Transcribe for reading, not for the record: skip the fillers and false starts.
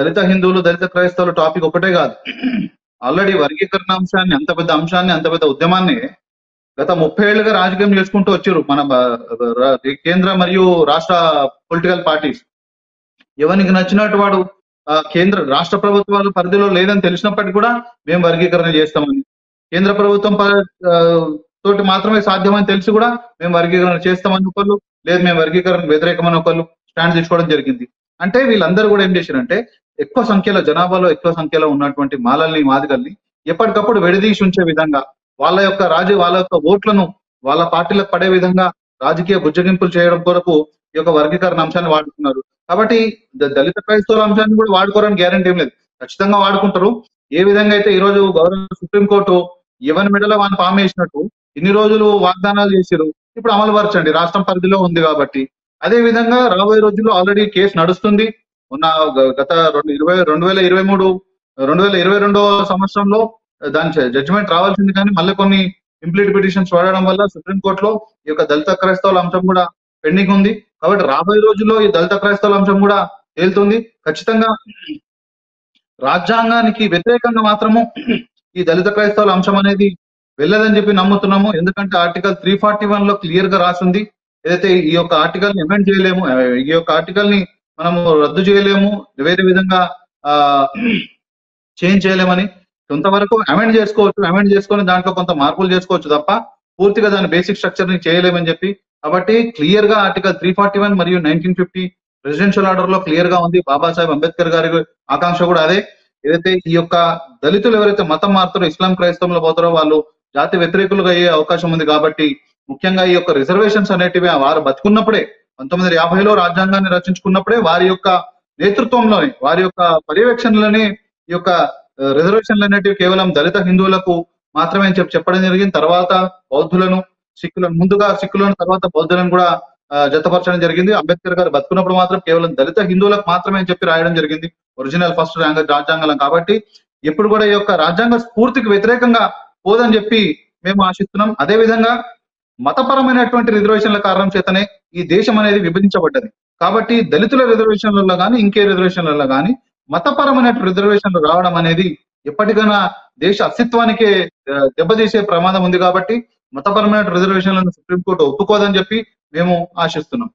దళిత హిందువులు దళిత క్రైస్తవులు టాపిక్ ఒకటే కాదు. ఆల్రెడీ వర్గీకరణ అంశాన్ని, అంత పెద్ద అంశాన్ని, అంత పెద్ద ఉద్యమాన్ని గత 30 ఏళ్లుగా రాజకీయం చేసుకుంటూ వచ్చారు మన కేంద్ర మరియు రాష్ట్ర పొలిటికల్ పార్టీస్. ఎవరికి నచ్చినట్టు వాడు కేంద్ర రాష్ట్ర ప్రభుత్వాల పరిధిలో లేదని తెలిసినప్పటికీ కూడా మేము వర్గీకరణ చేస్తామని, కేంద్ర ప్రభుత్వం తోటి మాత్రమే సాధ్యమని తెలిసి కూడా మేము వర్గీకరణ చేస్తామని ఒకళ్ళు, లేదు మేము వర్గీకరణ వ్యతిరేకమని ఒకళ్ళు స్టాండ్ తీసుకోవడం జరిగింది. అంటే వీళ్ళందరూ కూడా ఏం చేశారంటే ఎక్కువ సంఖ్యలో జనాభాలో ఎక్కువ సంఖ్యలో ఉన్నటువంటి మాలల్ని మాదిగల్ని ఎప్పటికప్పుడు విడదీసి ఉంచే విధంగా వాళ్ళ యొక్క ఓట్లను వాళ్ళ పార్టీలకు పడే విధంగా రాజకీయ బుజ్జగింపులు చేయడం కొరకు ఈ యొక్క వర్గీకరణ అంశాన్ని వాడుతున్నారు. కాబట్టి దళిత క్రైస్తవుల అంశాన్ని కూడా వాడుకోవడానికి గ్యారంటీ ఏం లేదు, ఖచ్చితంగా వాడుకుంటారు. ఏ విధంగా అయితే ఈ రోజు గౌరవ సుప్రీంకోర్టు ఎవరి మెడలో వాని పామేసినట్టు ఇన్ని రోజులు వాగ్దానాలు చేశారు, ఇప్పుడు అమలు పరచండి, రాష్ట్రం పరిధిలో ఉంది కాబట్టి. అదే విధంగా రాబోయే రోజుల్లో ఆల్రెడీ కేసు నడుస్తుంది. ఉన్న గత 2022 సంవత్సరంలో దాని జడ్జిమెంట్ రావాల్సింది, కానీ మళ్ళీ కొన్ని ఇంప్లీట్ పిటిషన్స్ వాడడం వల్ల సుప్రీంకోర్టులో ఈ యొక్క దళిత క్రైస్తవుల అంశం కూడా పెండింగ్ ఉంది. కాబట్టి రాబోయే రోజుల్లో ఈ దళిత క్రైస్తవుల అంశం కూడా తేలుతుంది. ఖచ్చితంగా రాజ్యాంగానికి వ్యతిరేకంగా మాత్రము ఈ దళిత క్రైస్తవుల అంశం అనేది వెళ్ళదని చెప్పి నమ్ముతున్నాము. ఎందుకంటే ఆర్టికల్ 341 లో క్లియర్ గా రాసింది, ఏదైతే ఈ యొక్క ఆర్టికల్ ని అమెండ్ చేయలేము, ఈ యొక్క ఆర్టికల్ ని మనము రద్దు చేయలేము, వేరే విధంగా చేంజ్ చేయలేమని. కొంతవరకు అమెండ్ చేసుకోవచ్చు, అమెండ్ చేసుకొని దాంట్లో కొంత మార్పులు చేసుకోవచ్చు తప్ప పూర్తిగా దాని బేసిక్ స్ట్రక్చర్ ని చేయలేమని చెప్పి. కాబట్టి క్లియర్ గా ఆర్టికల్ 341 మరియు 1950 ప్రెసిడెన్షియల్ ఆర్డర్ లో క్లియర్ గా ఉంది. బాబాసాహెబ్ అంబేద్కర్ గారి ఆకాంక్ష కూడా అదే. ఏదైతే ఈ యొక్క దళితులు ఎవరైతే మతం మారుతారో, ఇస్లాం క్రైస్తవంలో పోతారో వాళ్ళు జాతి వ్యతిరేకులుగా అయ్యే అవకాశం ఉంది. కాబట్టి ముఖ్యంగా ఈ యొక్క రిజర్వేషన్స్ అనేటివి వారు బతుకున్నప్పుడే 1950లో రాజ్యాంగాన్ని రచించుకున్నప్పుడే వారి యొక్క నేతృత్వంలోనే, వారి యొక్క పర్యవేక్షణలోనే ఈ యొక్క రిజర్వేషన్లు అనేటివి కేవలం దళిత హిందువులకు మాత్రమే అని చెప్పడం జరిగింది. తర్వాత బౌద్ధులను, సిక్కులను, ముందుగా సిక్కులను తర్వాత బౌద్ధులను కూడా జతపరచడం జరిగింది. అంబేద్కర్ గారు బతుకున్నప్పుడు మాత్రం కేవలం దళిత హిందువులకు మాత్రమే అని చెప్పి రాయడం జరిగింది ఒరిజినల్ ఫస్ట్ రాజ్యాంగం. కాబట్టి ఎప్పుడు కూడా ఈ యొక్క రాజ్యాంగ స్ఫూర్తికి వ్యతిరేకంగా పోదని చెప్పి మేము ఆశిస్తున్నాం. అదే విధంగా మతపరమైనటువంటి రిజర్వేషన్ల కారణం చేతనే ఈ దేశం అనేది విభజించబడ్డది. కాబట్టి దళితుల రిజర్వేషన్లలో కానీ ఇంకే రిజర్వేషన్లలో కానీ మతపరమైన రిజర్వేషన్లు రావడం అనేది ఎప్పటికైనా దేశ అస్తిత్వానికే దెబ్బతీసే ప్రమాదం ఉంది. కాబట్టి మతపరమైన రిజర్వేషన్లను సుప్రీంకోర్టు ఒప్పుకోదని చెప్పి మేము ఆశిస్తున్నాం.